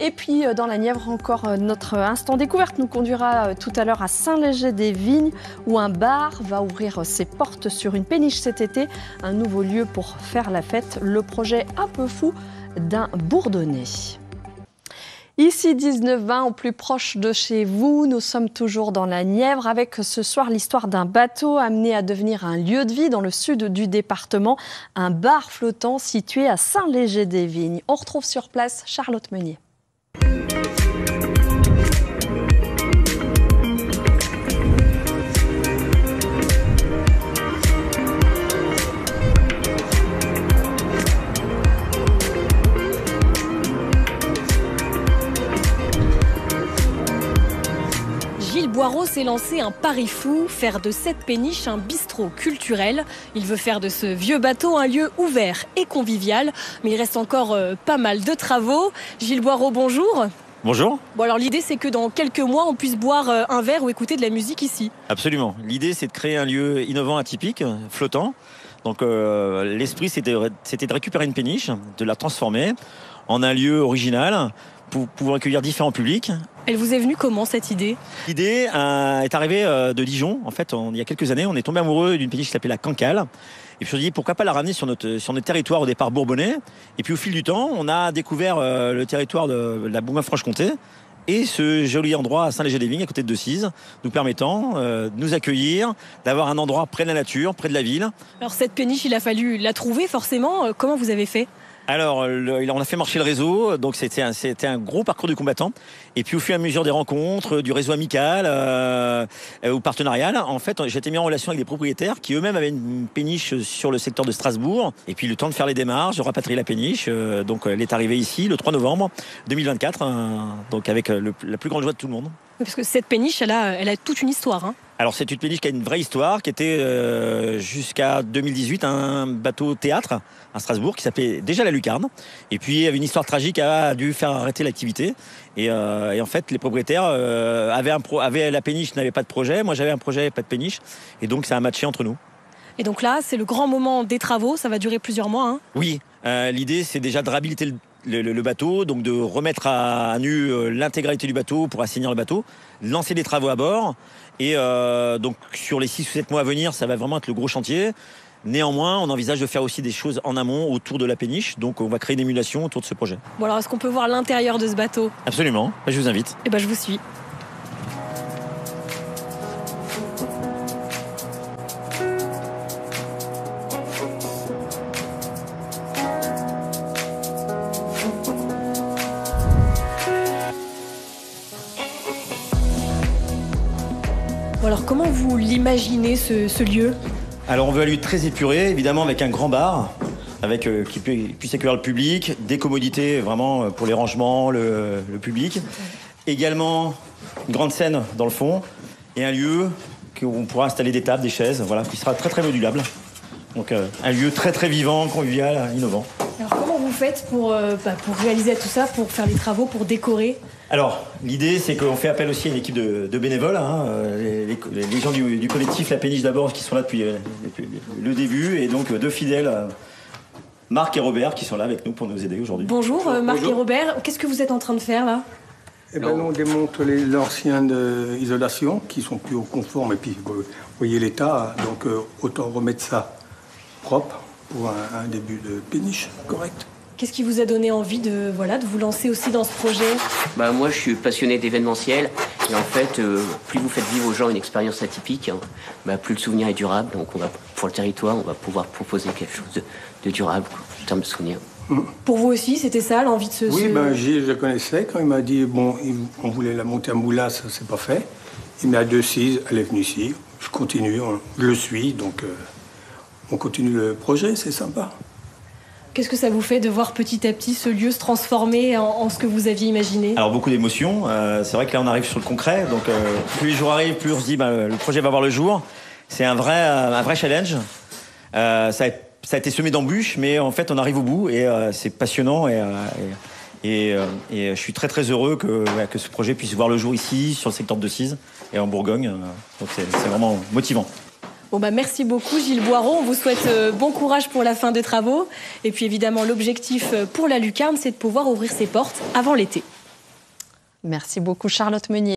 Et puis dans la Nièvre, encore notre instant découverte nous conduira tout à l'heure à Saint-Léger-des-Vignes où un bar va ouvrir ses portes sur une péniche cet été. Un nouveau lieu pour faire la fête, le projet un peu fou d'un Bourdonnais. Ici 19-20, au plus proche de chez vous, nous sommes toujours dans la Nièvre avec ce soir l'histoire d'un bateau amené à devenir un lieu de vie dans le sud du département, un bar flottant situé à Saint-Léger-des-Vignes. On retrouve sur place Charlotte Meunier. Gilles Boireau s'est lancé un pari fou, faire de cette péniche un bistrot culturel. Il veut faire de ce vieux bateau un lieu ouvert et convivial, mais il reste encore pas mal de travaux. Gilles Boireau, bonjour. Bonjour. Bon alors l'idée c'est que dans quelques mois on puisse boire un verre ou écouter de la musique ici. Absolument. L'idée c'est de créer un lieu innovant, atypique, flottant. Donc l'esprit c'était de récupérer une péniche, de la transformer en un lieu original pour pouvoir accueillir différents publics. Elle vous est venue comment cette idée ? L'idée est arrivée de Dijon. En fait, il y a quelques années, on est tombé amoureux d'une péniche qui s'appelait la Cancale. Et puis on s'est dit pourquoi pas la ramener sur notre territoire au départ bourbonnais. Et puis au fil du temps, on a découvert le territoire de la Bourgogne-Franche-Comté et ce joli endroit à Saint-Léger-des-Vignes, à côté de Decize, nous permettant de nous accueillir, d'avoir un endroit près de la nature, près de la ville. Alors cette péniche, il a fallu la trouver forcément. Comment vous avez fait ? Alors, on a fait marcher le réseau, donc c'était un gros parcours du combattant. Et puis au fur et à mesure des rencontres, du réseau amical ou partenarial, en fait, j'ai été mis en relation avec des propriétaires qui eux-mêmes avaient une péniche sur le secteur de Strasbourg. Et puis le temps de faire les démarches, de rapatrier la péniche, donc elle est arrivée ici le 3 novembre 2024, donc avec la plus grande joie de tout le monde. Parce que cette péniche, elle a toute une histoire, hein. Alors c'est une péniche qui a une vraie histoire, qui était jusqu'à 2018 un bateau théâtre à Strasbourg qui s'appelait déjà la Lucarne. Et puis il y avait une histoire tragique, a dû faire arrêter l'activité. Et en fait les propriétaires avaient la péniche, n'avaient pas de projet. Moi j'avais un projet, pas de péniche. Et donc ça a matché entre nous. Et donc là c'est le grand moment des travaux, ça va durer plusieurs mois, hein. Oui, l'idée c'est déjà de réhabiliter le bateau, donc de remettre à nu l'intégralité du bateau pour assainir le bateau, lancer des travaux à bord. Et donc sur les 6 ou 7 mois à venir, ça va vraiment être le gros chantier. Néanmoins, on envisage de faire aussi des choses en amont autour de la péniche. Donc on va créer une émulation autour de ce projet. Bon alors est-ce qu'on peut voir l'intérieur de ce bateau ? Absolument, je vous invite. Et je vous suis. Alors comment vous l'imaginez ce lieu ? Alors on veut un lieu très épuré, évidemment avec un grand bar, qui puisse accueillir le public, des commodités vraiment pour les rangements, le public. Également une grande scène dans le fond et un lieu où on pourra installer des tables, des chaises, voilà, qui sera très très modulable. Donc un lieu très très vivant, convivial, innovant. Alors comment vous faites pour réaliser tout ça, pour faire les travaux, pour décorer ? Alors, l'idée, c'est qu'on fait appel aussi à une équipe de bénévoles, les gens du collectif La Péniche d'abord, qui sont là depuis le début, et donc 2 fidèles, Marc et Robert, qui sont là avec nous pour nous aider aujourd'hui. Bonjour, Marc et Robert. Qu'est-ce que vous êtes en train de faire là ? On démonte les anciens d'isolation qui sont plus conformes, et puis vous voyez l'état, donc autant remettre ça propre pour un début de péniche correct. Qu'est-ce qui vous a donné envie de vous lancer aussi dans ce projet ? Moi, je suis passionné d'événementiel. Et en fait, plus vous faites vivre aux gens une expérience atypique, plus le souvenir est durable. Donc, pour le territoire, on va pouvoir proposer quelque chose de durable en termes de souvenirs. Pour vous aussi, c'était ça, l'envie de ce... Oui, Gilles, je le connaissais. Quand il m'a dit, on voulait la monter à Moulas, ça s'est pas fait. Il m'a dit à Decize, elle est venue ici. Je continue, je le suis. Donc, on continue le projet, c'est sympa. Qu'est-ce que ça vous fait de voir petit à petit ce lieu se transformer en ce que vous aviez imaginé ? Alors beaucoup d'émotions. C'est vrai que là on arrive sur le concret. Donc plus les jours arrivent, plus on se dit le projet va voir le jour. C'est un vrai challenge. Ça a été semé d'embûches, mais en fait on arrive au bout et c'est passionnant et je suis très très heureux que ce projet puisse voir le jour ici, sur le secteur de Decize et en Bourgogne. Donc c'est vraiment motivant. Merci beaucoup Gilles Boireau, on vous souhaite bon courage pour la fin des travaux et puis évidemment l'objectif pour la Lucarne c'est de pouvoir ouvrir ses portes avant l'été. Merci beaucoup Charlotte Meunier.